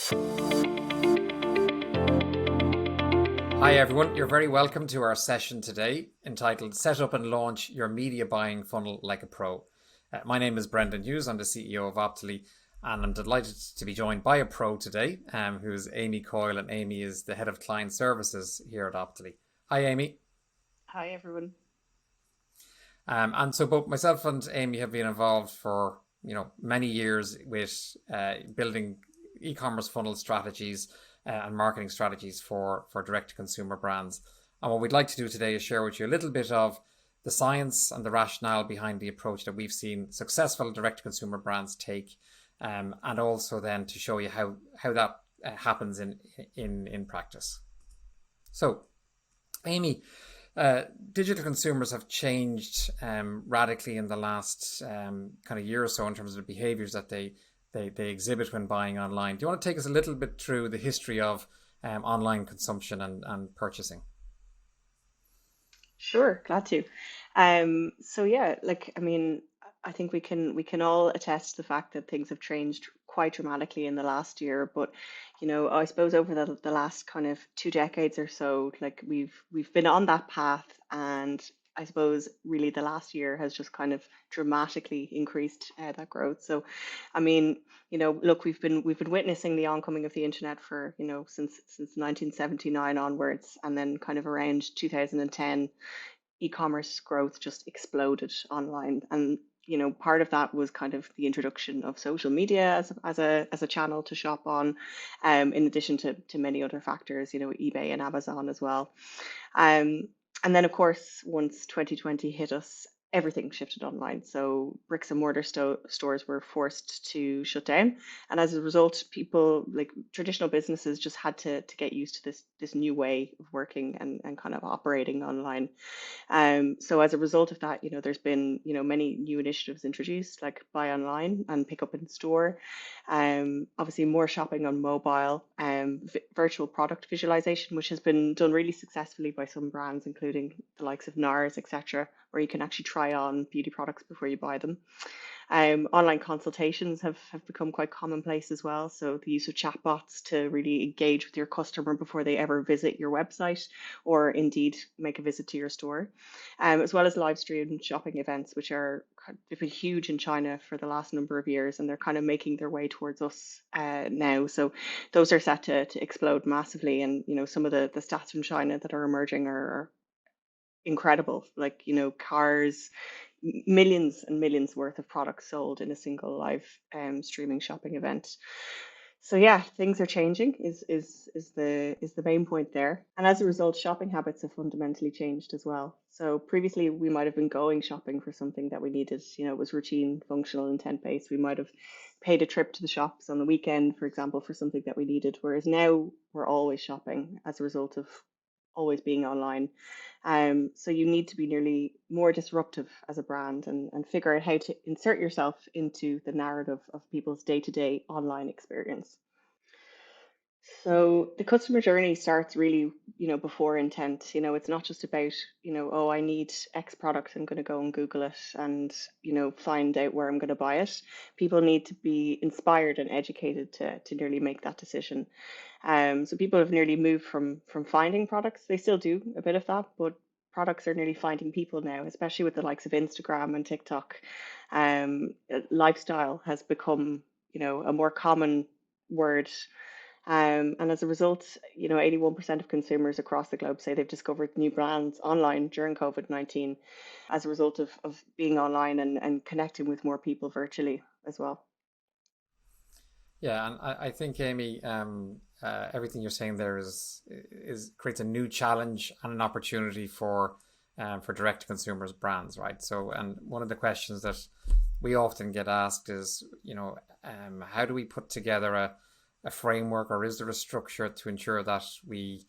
Hi everyone, you're very welcome to our session today entitled Set Up and Launch Your Media Buying Funnel Like a Pro. My name is Brendan Hughes, I'm the CEO of Optily, and I'm delighted to be joined by a pro today, who is Amy Coyle, and Amy is the Head of Client Services here at Optily. Hi Amy. Hi, everyone. And so both myself and Amy have been involved for many years with building e-commerce funnel strategies and marketing strategies for direct-to-consumer brands. And what we'd like to do today is share with you a little bit of the science and the rationale behind the approach that we've seen successful direct-to-consumer brands take, and also then to show you how that happens in practice. So, Amy, digital consumers have changed radically in the last kind of year or so in terms of the behaviors that they exhibit when buying online. Do you want to take us a little bit through the history of online consumption and purchasing? Sure, glad to. So yeah, I think we can all attest to the fact that things have changed quite dramatically in the last year. But I suppose over the last kind of 2 decades or so, like we've been on that path, and I suppose really the last year has just kind of dramatically increased that growth. So, I mean, look, we've been witnessing the oncoming of the internet for since 1979 onwards, and then kind of around 2010 e-commerce growth just exploded online. And part of that was kind of the introduction of social media as a channel to shop on, in addition to many other factors, eBay and Amazon as well. um, and then, of course, once 2020 hit us, everything shifted online. So bricks and mortar stores were forced to shut down, and as a result, people, like traditional businesses, just had to get used to this new way of working and kind of operating online. So as a result of that, there's been, many new initiatives introduced, like buy online and pick up in store. Obviously more shopping on mobile, virtual product visualization, which has been done really successfully by some brands, including the likes of NARS, etc., where you can actually try on beauty products before you buy them. Online consultations have become quite commonplace as well. So the use of chatbots to really engage with your customer before they ever visit your website or indeed make a visit to your store, as well as live stream shopping events, which they've been huge in China for the last number of years, and they're kind of making their way towards us now. So those are set to explode massively, and some of the stats from China that are emerging are incredible. Like cars, millions and millions worth of products sold in a single live streaming shopping event. So yeah, things are changing is the main point there. And as a result, shopping habits have fundamentally changed as well. So previously we might have been going shopping for something that we needed, it was routine, functional, intent based. We might have paid a trip to the shops on the weekend, for example, for something that we needed, whereas now we're always shopping as a result of always being online. So you need to be nearly more disruptive as a brand, and figure out how to insert yourself into the narrative of people's day-to-day online experience. So the customer journey starts really, before intent. It's not just about, oh, I need X product, I'm going to go and Google it and, find out where I'm going to buy it. People need to be inspired and educated to nearly make that decision. So people have nearly moved from finding products. They still do a bit of that, but products are nearly finding people now, especially with the likes of Instagram and TikTok. Lifestyle has become, a more common word, and as a result, 81% of consumers across the globe say they've discovered new brands online during COVID-19 as a result of being online and connecting with more people virtually as well. Yeah, and I think Amy, everything you're saying there is creates a new challenge and an opportunity for direct to consumers brands, right? So, and one of the questions that we often get asked is, how do we put together a framework, or is there a structure to ensure that we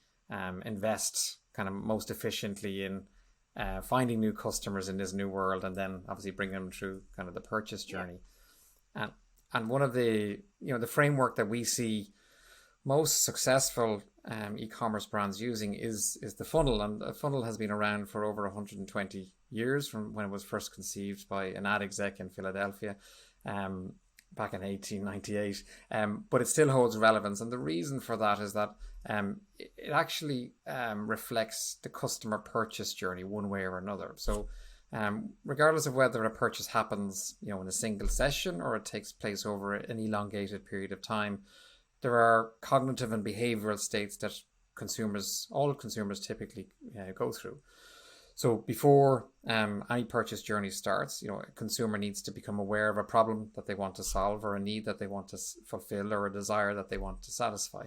invest kind of most efficiently in finding new customers in this new world, and then obviously bring them through kind of the purchase Yeah. journey. And one of the the framework that we see most successful e-commerce brands using is the funnel, and the funnel has been around for over 120 years from when it was first conceived by an ad exec in Philadelphia. back in 1898, but it still holds relevance. And the reason for that is that it actually reflects the customer purchase journey one way or another. So regardless of whether a purchase happens, in a single session or it takes place over an elongated period of time, there are cognitive and behavioral states that all consumers typically go through. So before any purchase journey starts, a consumer needs to become aware of a problem that they want to solve, or a need that they want to fulfill, or a desire that they want to satisfy.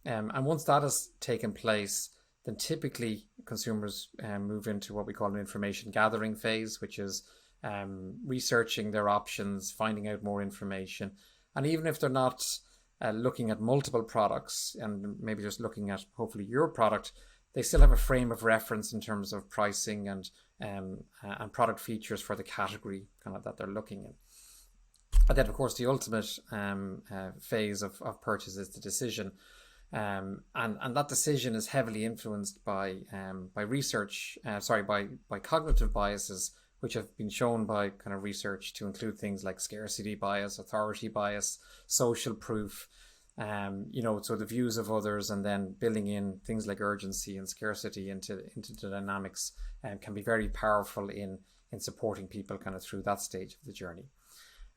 And once that has taken place, then typically consumers move into what we call an information gathering phase, which is researching their options, finding out more information. And even if they're not looking at multiple products and maybe just looking at hopefully your product, they still have a frame of reference in terms of pricing and product features for the category kind of that they're looking in. And then, of course, the ultimate phase of purchase is the decision. And that decision is heavily influenced by cognitive biases, which have been shown by kind of research to include things like scarcity bias, authority bias, social proof, so the views of others, and then building in things like urgency and scarcity into the dynamics can be very powerful in supporting people kind of through that stage of the journey.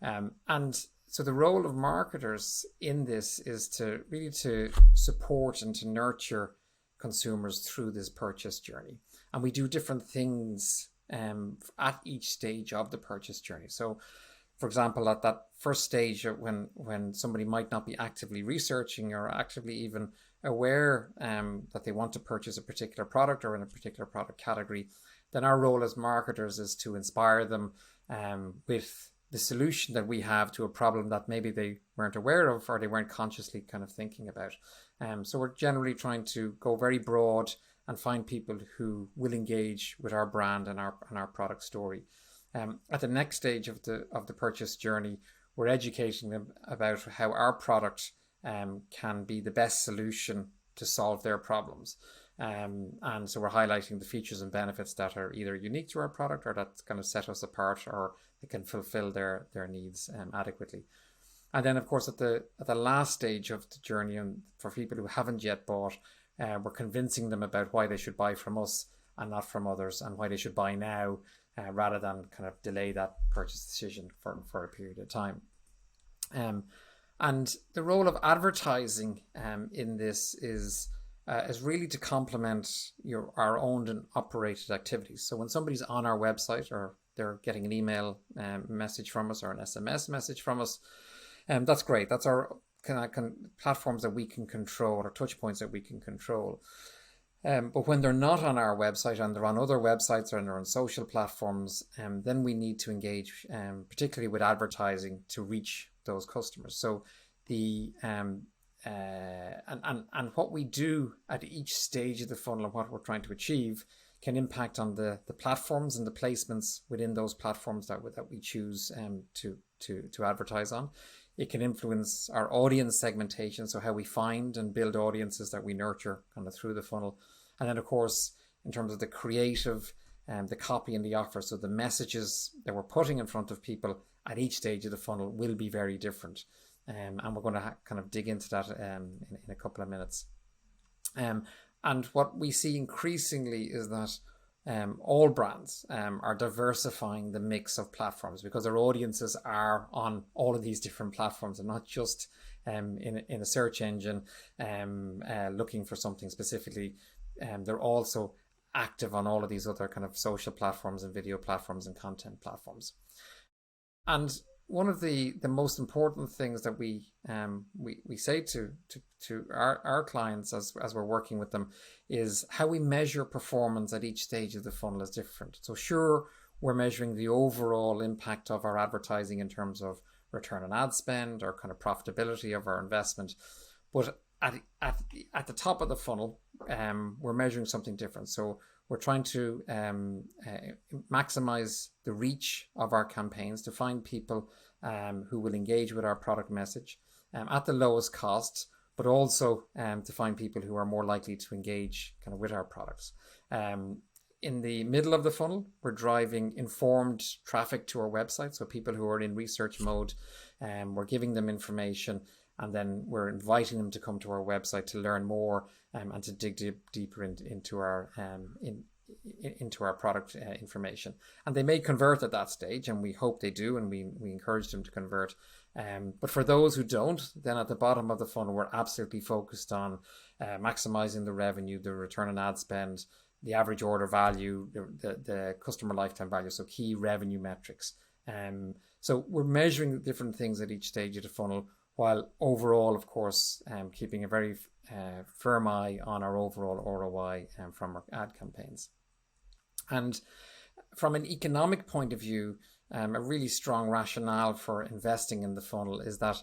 And so the role of marketers in this is to really to support and to nurture consumers through this purchase journey. And we do different things at each stage of the purchase journey. So, for example, at that first stage when somebody might not be actively researching or actively even aware that they want to purchase a particular product or in a particular product category, then our role as marketers is to inspire them with the solution that we have to a problem that maybe they weren't aware of or they weren't consciously kind of thinking about. So we're generally trying to go very broad and find people who will engage with our brand and our product story. At the next stage of the purchase journey, we're educating them about how our product can be the best solution to solve their problems. And so we're highlighting the features and benefits that are either unique to our product or that kind of set us apart, or they can fulfill their needs adequately. And then, of course, at the last stage of the journey, and for people who haven't yet bought, we're convincing them about why they should buy from us and not from others, and why they should buy now rather than kind of delay that purchase decision for a period of time. And the role of advertising in this is really to complement our owned and operated activities. So when somebody's on our website, or they're getting an email message from us or an SMS message from us, that's great. That's our kind of platforms that we can control, or touch points that we can control. But when they're not on our website and they're on other websites or they're on social platforms, then we need to engage, particularly with advertising, to reach those customers. So and what we do at each stage of the funnel and what we're trying to achieve can impact on the platforms and the placements within those platforms that we choose to advertise on. It can influence our audience segmentation, so how we find and build audiences that we nurture kind of through the funnel. And then, of course, in terms of the creative, the copy and the offer, so the messages that we're putting in front of people at each stage of the funnel will be very different. And we're going to kind of dig into that in a couple of minutes. And what we see increasingly is that all brands are diversifying the mix of platforms, because their audiences are on all of these different platforms and not just in a search engine looking for something specifically. They're also active on all of these other kind of social platforms and video platforms and content platforms. And one of the most important things that we say to our clients as we're working with them is how we measure performance at each stage of the funnel is different. So sure, we're measuring the overall impact of our advertising in terms of return on ad spend or kind of profitability of our investment, but at the top of the funnel, we're measuring something different. So we're trying to maximize the reach of our campaigns to find people who will engage with our product message at the lowest cost, but also to find people who are more likely to engage kind of with our products. in the middle of the funnel, we're driving informed traffic to our website. So people who are in research mode, we're giving them information, and then we're inviting them to come to our website to learn more, and to dig deeper into our into our product information. And they may convert at that stage, and we hope they do, and we encourage them to convert. But for those who don't, then at the bottom of the funnel, we're absolutely focused on maximizing the revenue, the return on ad spend, the average order value, the customer lifetime value, so key revenue metrics. So we're measuring different things at each stage of the funnel, while overall, of course, keeping a very firm eye on our overall ROI from our ad campaigns. And from an economic point of view, a really strong rationale for investing in the funnel is that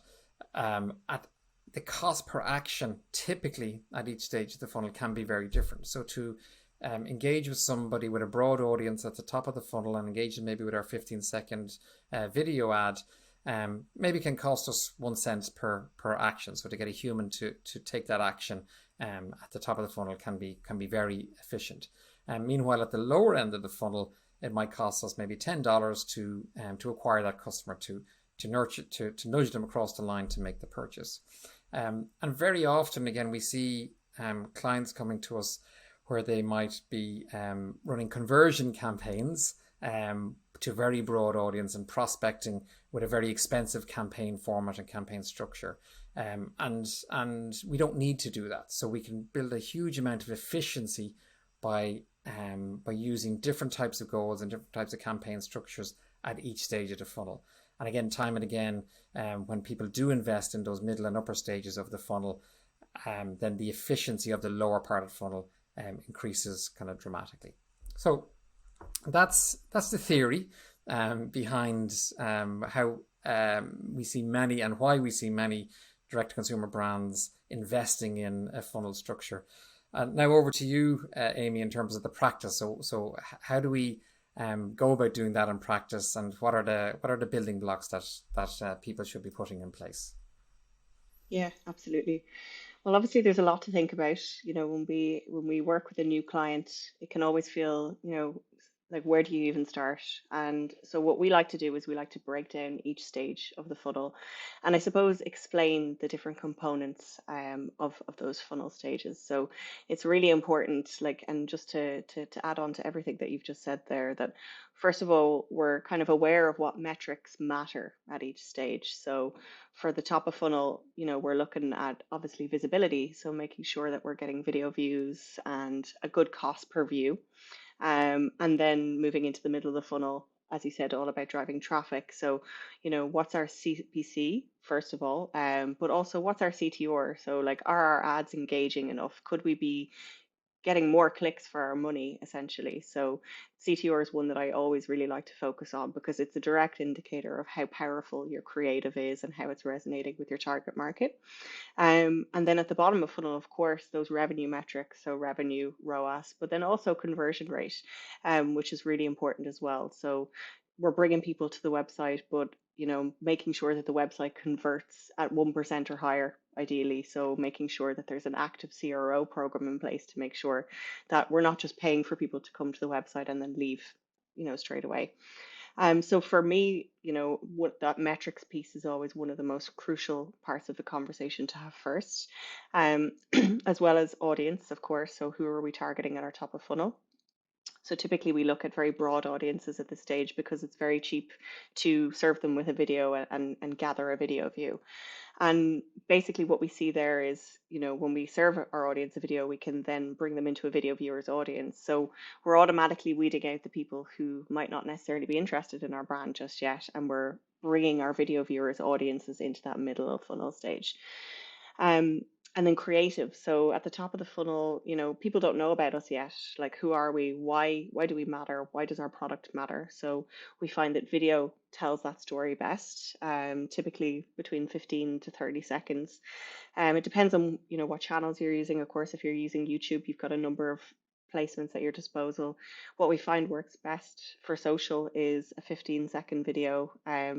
at the cost per action, typically at each stage of the funnel, can be very different. So to engage with somebody with a broad audience at the top of the funnel and engage them maybe with our 15-second video ad, maybe can cost us 1 cent per action. So to get a human to take that action at the top of the funnel can be very efficient. Meanwhile, at the lower end of the funnel, it might cost us maybe $10 to acquire that customer, to nurture, to nudge them across the line to make the purchase. And very often, again, we see clients coming to us where they might be running conversion campaigns to a very broad audience and prospecting with a very expensive campaign format and campaign structure. And we don't need to do that. So we can build a huge amount of efficiency by using different types of goals and different types of campaign structures at each stage of the funnel. And again, time and again, when people do invest in those middle and upper stages of the funnel, then the efficiency of the lower part of the funnel increases kind of dramatically. So that's the theory behind how we see many, and why we see many direct-to-consumer brands investing in a funnel structure. Now over to you, Amy, in terms of the practice. So how do we go about doing that in practice, and what are the building blocks that people should be putting in place? Yeah, absolutely. Well, obviously, there's a lot to think about. When we work with a new client, it can always feel, like, where do you even start? And so what we like to do is we like to break down each stage of the funnel, and I suppose explain the different components of those funnel stages. So it's really important, like, and just to add on to everything that you've just said there, that first of all, we're kind of aware of what metrics matter at each stage. So for the top of funnel, we're looking at obviously visibility, so making sure that we're getting video views and a good cost per view. And then moving into the middle of the funnel, as you said, all about driving traffic. So, what's our CPC, first of all, but also what's our CTR? So, like, are our ads engaging enough? Could we be getting more clicks for our money, essentially? So CTR is one that I always really like to focus on, because it's a direct indicator of how powerful your creative is and how it's resonating with your target market. And then at the bottom of funnel, of course, those revenue metrics, so revenue, ROAS, but then also conversion rate, which is really important as well. So we're bringing people to the website, but making sure that the website converts at 1% or higher, ideally. So making sure that there's an active CRO program in place to make sure that we're not just paying for people to come to the website and then leave, straight away. So for me, what that metrics piece is always one of the most crucial parts of the conversation to have first, um, as well as audience, of course. So who are we targeting at our top of funnel? So typically we look at very broad audiences at this stage, because it's very cheap to serve them with a video and gather a video view. And basically what we see there is, when we serve our audience a video, we can then bring them into a video viewer's audience. So we're automatically weeding out the people who might not necessarily be interested in our brand just yet, and we're bringing our video viewers' audiences into that middle of funnel stage. Um, and then creative. So at the top of the funnel, people don't know about us yet. Like, who are we? Why do we matter? Why does our product matter? So we find that video tells that story best, typically between 15 to 30 seconds. It depends on, what channels you're using. Of course, if you're using YouTube, you've got a number of placements at your disposal. What we find works best for social is a 15-second video,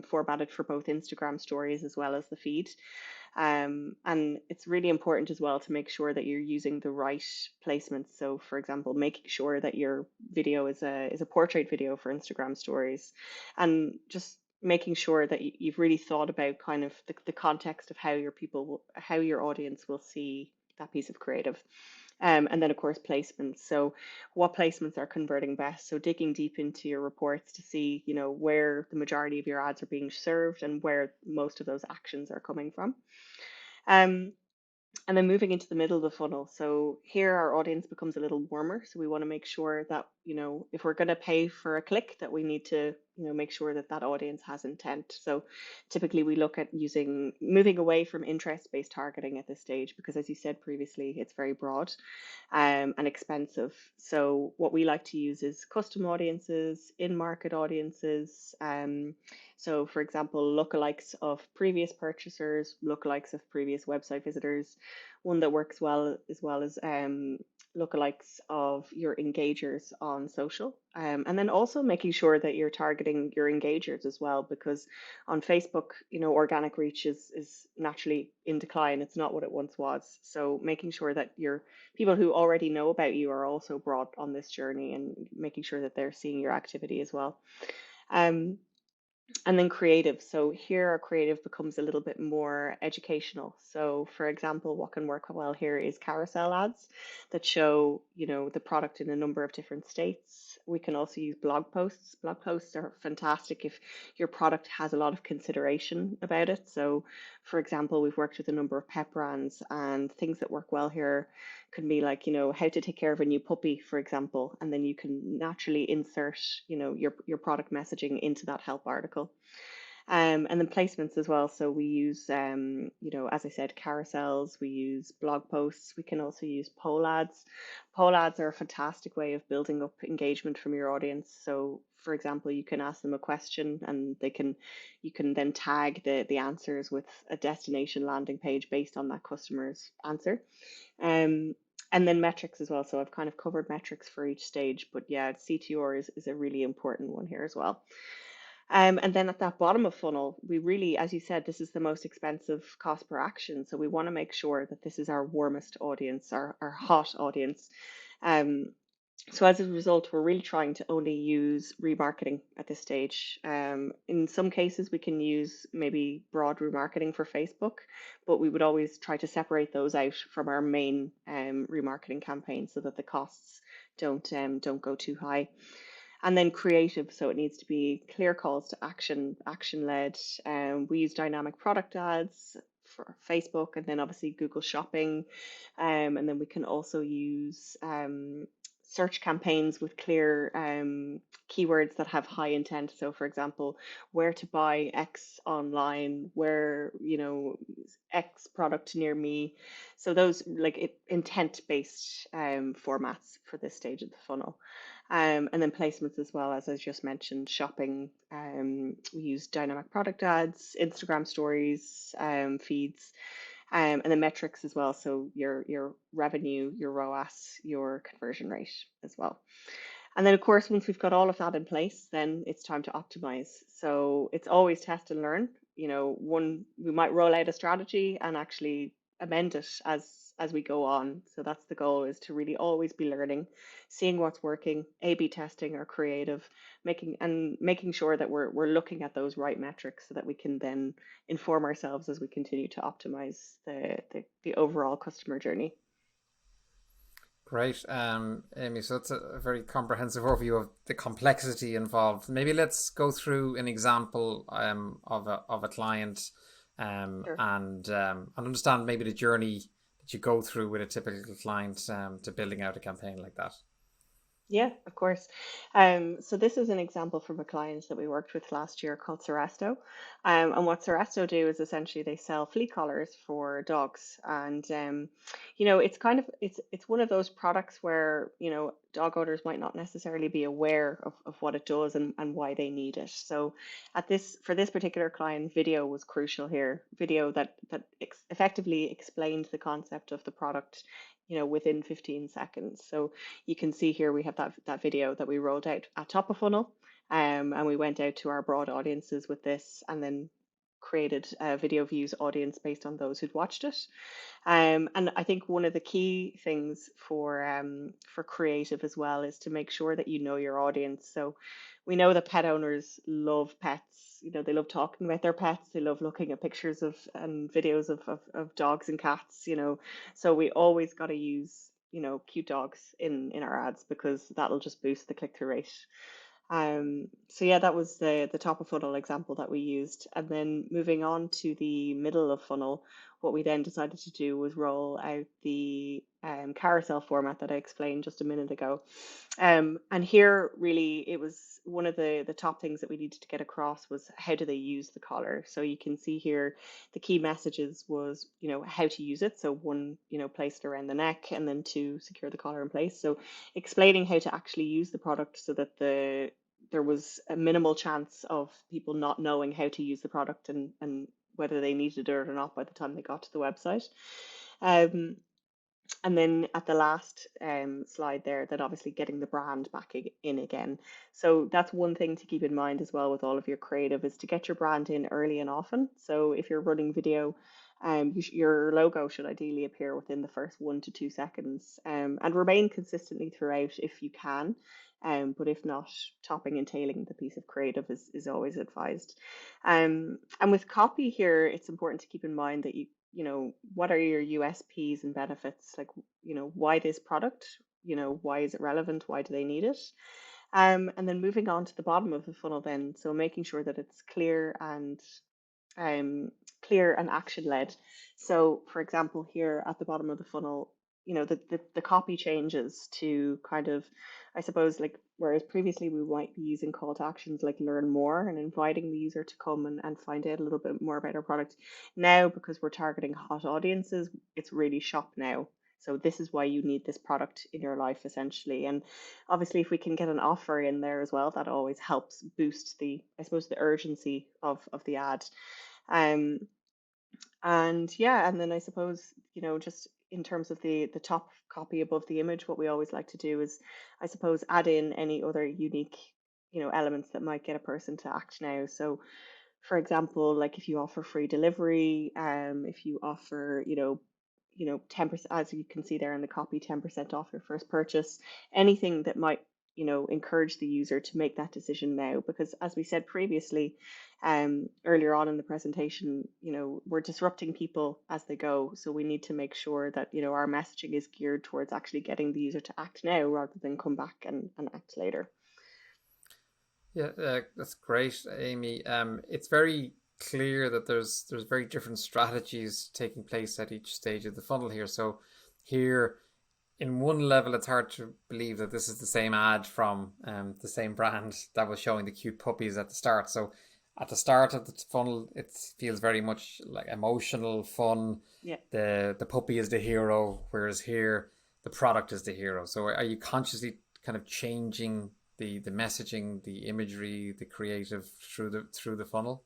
formatted for both Instagram stories as well as the feed. And it's really important as well to make sure that you're using the right placements. So, for example, making sure that your video is a portrait video for Instagram stories, and just making sure that you've really thought about kind of the context of how how your audience will see that piece of creative. And then, of course, placements. So, what placements are converting best? So, digging deep into your reports to see, where the majority of your ads are being served and where most of those actions are coming from. Um, and then moving into the middle of the funnel. So here our audience becomes a little warmer. So we want to make sure that, if we're going to pay for a click, that we need to, make sure that that audience has intent. So typically we look at moving away from interest-based targeting at this stage, because as you said previously, it's very broad and expensive. So what we like to use is custom audiences, in-market audiences. So for example, lookalikes of previous purchasers, lookalikes of previous website visitors. One that works well as lookalikes of your engagers on social. And then also making sure that you're targeting your engagers as well, because on Facebook, organic reach is naturally in decline. It's not what it once was. So making sure that your people who already know about you are also brought on this journey, and making sure that they're seeing your activity as well. Um, and then creative. So here our creative becomes a little bit more educational. So for example, what can work well here is carousel ads that show, the product in a number of different states. We can also use blog posts. Blog posts are fantastic if your product has a lot of consideration about it. So for example, we've worked with a number of pet brands, and things that work well here can be like, how to take care of a new puppy, for example, and then you can naturally insert, your product messaging into that help article. And then placements as well. So we use, as I said, carousels, we use blog posts, we can also use poll ads. Poll ads are a fantastic way of building up engagement from your audience. So for example, you can ask them a question, and you can then tag the answers with a destination landing page based on that customer's answer. Um, and then metrics as well. So I've kind of covered metrics for each stage, but yeah, CTR is a really important one here as well. And then at that bottom of funnel, we really, as you said, this is the most expensive cost per action. So we want to make sure that this is our warmest audience, our hot audience. Um, so as a result, we're really trying to only use remarketing at this stage. In some cases, we can use maybe broad remarketing for Facebook, but we would always try to separate those out from our main remarketing campaign so that the costs don't go too high. And then creative, so it needs to be clear calls to action, action led. We use dynamic product ads for Facebook, and then obviously Google Shopping. And then we can also use search campaigns with clear keywords that have high intent. So, for example, where to buy X online, where, X product near me. So, those like intent based formats for this stage of the funnel. And then placements as well, as I just mentioned, shopping. We use dynamic product ads, Instagram stories, feeds, and then metrics as well. So your revenue, your ROAS, your conversion rate as well. And then, of course, once we've got all of that in place, then it's time to optimize. So it's always test and learn. We might roll out a strategy and actually amend it as we go on. So that's the goal, is to really always be learning, seeing what's working, A/B testing our creative, making sure that we're looking at those right metrics so that we can then inform ourselves as we continue to optimize the overall customer journey. Great, Amy. So that's a very comprehensive overview of the complexity involved. Maybe let's go through an example of a client Sure. and understand maybe the journey that you go through with a typical client to building out a campaign like that. Yeah, of course. So this is an example from a client that we worked with last year called Seresto. And what Seresto do is essentially they sell flea collars for dogs. And it's kind of it's one of those products where, dog owners might not necessarily be aware of what it does and why they need it. So for this particular client, video was crucial here. Video that effectively explained the concept of the product, within 15 seconds. So you can see here we have that video that we rolled out at top of funnel, and we went out to our broad audiences with this, and then created a video views audience based on those who'd watched it. And I think one of the key things for creative as well is to make sure that you know your audience. So we know that pet owners love pets. You know, they love talking about their pets. They love looking at pictures of and videos of dogs and cats, you know. So we always got to use, you know, cute dogs in our ads because that'll just boost the click-through rate. So yeah, that was the top of funnel example that we used. And then moving on to the middle of funnel, what we then decided to do was roll out the carousel format that I explained just a minute ago. And here really it was one of the top things that we needed to get across was how do they use the collar. So you can see here the key messages was, you know, how to use it. So one, you know, placed around the neck, and then two, secure the collar in place. So explaining how to actually use the product so that there was a minimal chance of people not knowing how to use the product and whether they needed it or not by the time they got to the website. Um, and then at the last slide there, that obviously getting the brand back in again. So that's one thing to keep in mind as well with all of your creative is to get your brand in early and often. So if you're running video, your logo should ideally appear within the first 1 to 2 seconds, and remain consistently throughout if you can. But if not, topping and tailing the piece of creative is always advised. And with copy here, it's important to keep in mind that you know, what are your USPs and benefits? Like, you know, why this product? You know, why is it relevant? Why do they need it? And then moving on to the bottom of the funnel then. So making sure that it's um, clear and action led. So, for example, here at the bottom of the funnel, you know, the copy changes to kind of, I suppose, like, whereas previously we might be using call to actions like learn more and inviting the user to come and find out a little bit more about our product. Now, because we're targeting hot audiences, it's really shop now. So this is why you need this product in your life essentially. And obviously if we can get an offer in there as well, that always helps boost the, I suppose, the urgency of the ad. Um, and yeah, and then I suppose, you know, just in terms of the top copy above the image, what we always like to do is, I suppose, add in any other unique, you know, elements that might get a person to act now. So for example, like if you offer free delivery, if you offer, you know, 10%, as you can see there in the copy, 10% off your first purchase, anything that might, you know, encourage the user to make that decision now. Because as we said previously, earlier on in the presentation, you know, we're disrupting people as they go. So we need to make sure that, you know, our messaging is geared towards actually getting the user to act now rather than come back and act later. Yeah, that's great, Amy. It's very clear that there's very different strategies taking place at each stage of the funnel here. So here, in one level, it's hard to believe that this is the same ad from the same brand that was showing the cute puppies at the start. So at the start of the funnel, it feels very much like emotional, fun. Yeah. The puppy is the hero, whereas here the product is the hero. So are you consciously kind of changing the messaging, the imagery, the creative through the funnel?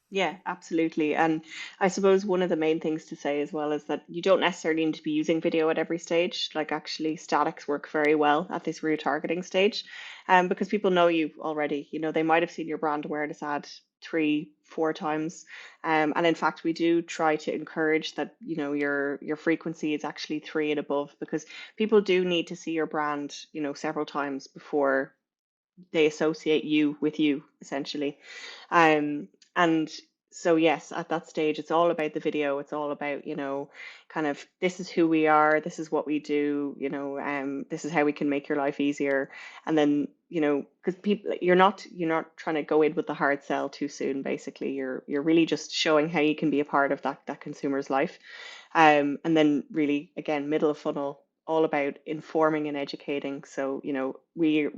Yeah, absolutely. And I suppose one of the main things to say as well is that you don't necessarily need to be using video at every stage. Like actually statics work very well at this retargeting stage. Because people know you already. You know, they might have seen your brand awareness ad 3, 4 times. And in fact, we do try to encourage that, you know, your frequency is actually three and above because people do need to see your brand, you know, several times before they associate you with you essentially. And so yes, at that stage it's all about the video. It's all about, you know, kind of this is who we are, this is what we do, you know, this is how we can make your life easier. And then, you know, because people, you're not trying to go in with the hard sell too soon. Basically you're really just showing how you can be a part of that consumer's life. And then really again, middle of funnel, all about informing and educating. So, you know, we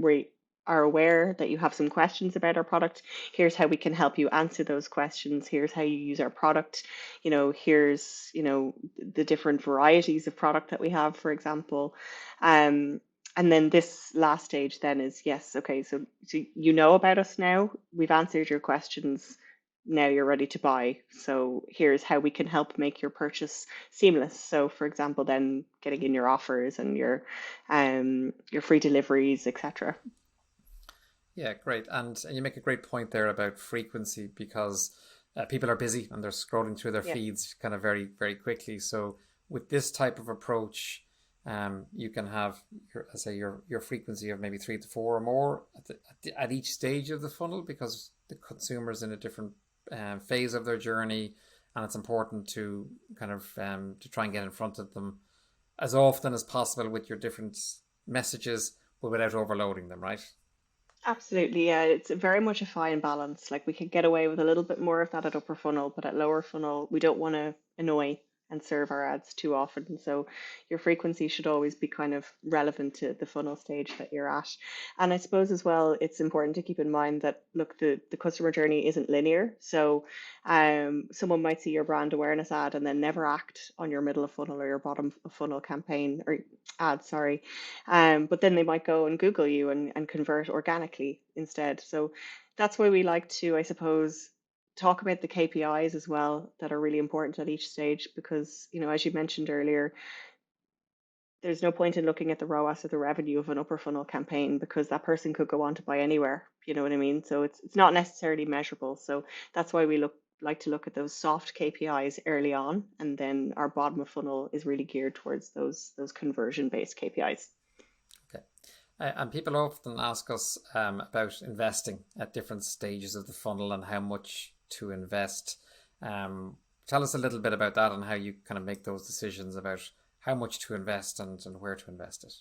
are aware that you have some questions about our product. Here's how we can help you answer those questions. Here's how you use our product. You know, here's, you know, the different varieties of product that we have, for example. And then this last stage then is yes, okay, so you know about us now. We've answered your questions. Now you're ready to buy. So here's how we can help make your purchase seamless. So for example, then getting in your offers and your free deliveries, etc. Yeah, great. And you make a great point there about frequency because people are busy and they're scrolling through their Yeah. feeds kind of very, very quickly. So with this type of approach, you can have your frequency of maybe 3 to 4 or more at each stage of the funnel, because the consumer's in a different phase of their journey, and it's important to kind of to try and get in front of them as often as possible with your different messages, but without overloading them, right? Absolutely, yeah. It's very much a fine balance. Like we could get away with a little bit more of that at upper funnel, but at lower funnel, we don't want to annoy and serve our ads too often. And so your frequency should always be kind of relevant to the funnel stage that you're at. And I suppose as well, it's important to keep in mind that look, the customer journey isn't linear. So someone might see your brand awareness ad and then never act on your middle of funnel or your bottom of funnel campaign or ad, sorry. But then they might go and Google you and convert organically instead. So that's why we like to, I suppose, talk about the KPIs as well that are really important at each stage because, as you mentioned earlier, there's no point in looking at the ROAS or the revenue of an upper funnel campaign because that person could go on to buy anywhere. You know what I mean? So it's not necessarily measurable. So that's why we like to look at those soft KPIs early on, and then our bottom of funnel is really geared towards those conversion based KPIs. Okay. And people often ask us about investing at different stages of the funnel and how much to invest. Tell us a little bit about that and how you kind of make those decisions about how much to invest and where to invest it.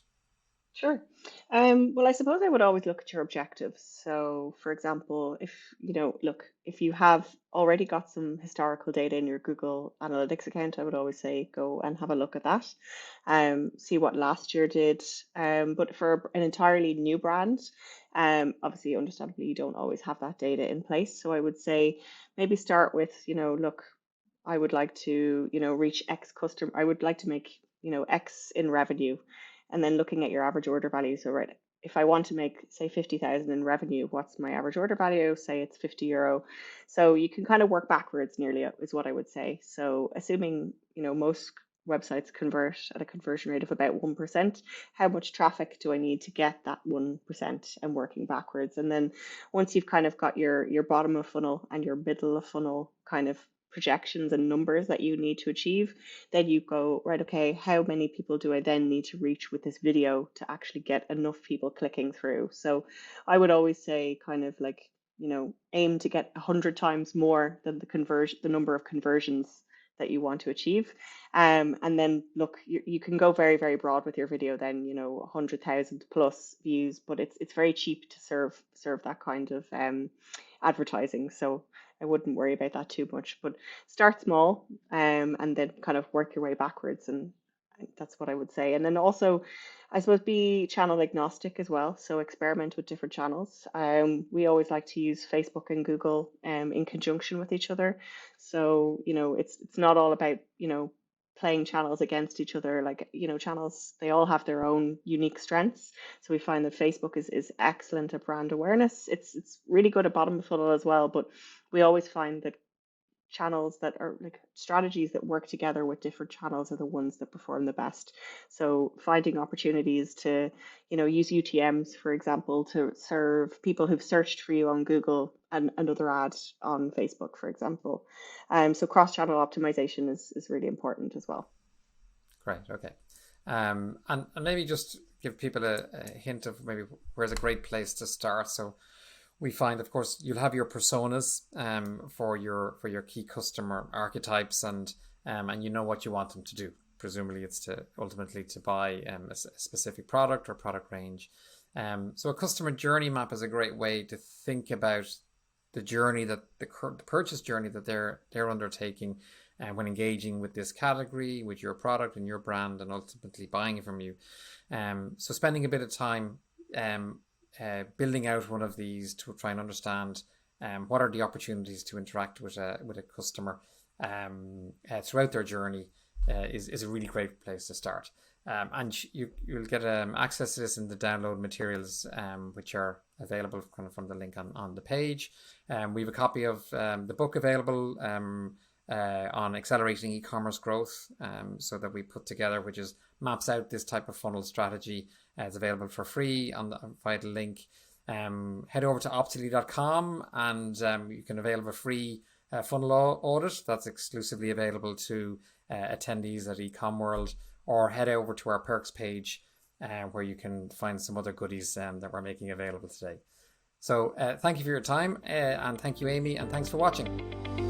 Sure. Well, I suppose I would always look at your objectives. So, for example, if you have already got some historical data in your Google Analytics account, I would always say go and have a look at that, see what last year did. But for an entirely new brand, obviously, understandably, you don't always have that data in place. So I would say maybe start with, look, I would like to, reach X customer. I would like to make, X in revenue, and then looking at your average order value. So, right, if I want to make, say, 50,000 in revenue, what's my average order value? Say it's €50. So you can kind of work backwards nearly is what I would say. So assuming, most websites convert at a conversion rate of about 1%, how much traffic do I need to get that 1% and working backwards? And then once you've kind of got your bottom of funnel and your middle of funnel kind of projections and numbers that you need to achieve, then you go, right, okay, how many people do I then need to reach with this video to actually get enough people clicking through? So I would always say kind of like, aim to get 100 times more than the number of conversions that you want to achieve. And then look, you can go very, very broad with your video then, 100,000 plus views, but it's very cheap to serve that kind of advertising. So I wouldn't worry about that too much, but start small, and then kind of work your way backwards. And that's what I would say. And then also, I suppose, be channel agnostic as well. So experiment with different channels. We always like to use Facebook and Google in conjunction with each other. So, it's not all about, playing channels against each other. Like, channels, they all have their own unique strengths. So we find that Facebook is excellent at brand awareness. It's really good at bottom of funnel as well, but we always find that channels that are like strategies that work together with different channels are the ones that perform the best. So finding opportunities to, use UTMs, for example, to serve people who've searched for you on Google and another ad on Facebook, for example. So cross-channel optimization is really important as well. Great. Okay. And maybe just give people a hint of maybe where's a great place to start. So we find, of course, you'll have your personas for your key customer archetypes, and you know what you want them to do. Presumably, it's to ultimately to buy a specific product or product range. So a customer journey map is a great way to think about the journey that the purchase journey that they're undertaking, when engaging with this category, with your product and your brand, and ultimately buying it from you. So spending a bit of time building out one of these to try and understand what are the opportunities to interact with a customer throughout their journey is a really great place to start. And you'll get access to this in the download materials, which are available kind of from the link on the page. We have a copy of the book available on accelerating e-commerce growth, so that we put together, which maps out this type of funnel strategy. It's available for free via the link. Head over to optily.com and you can avail of a free funnel audit that's exclusively available to attendees at Ecom World, or head over to our perks page where you can find some other goodies that we're making available today. So thank you for your time, and thank you, Amy, and thanks for watching.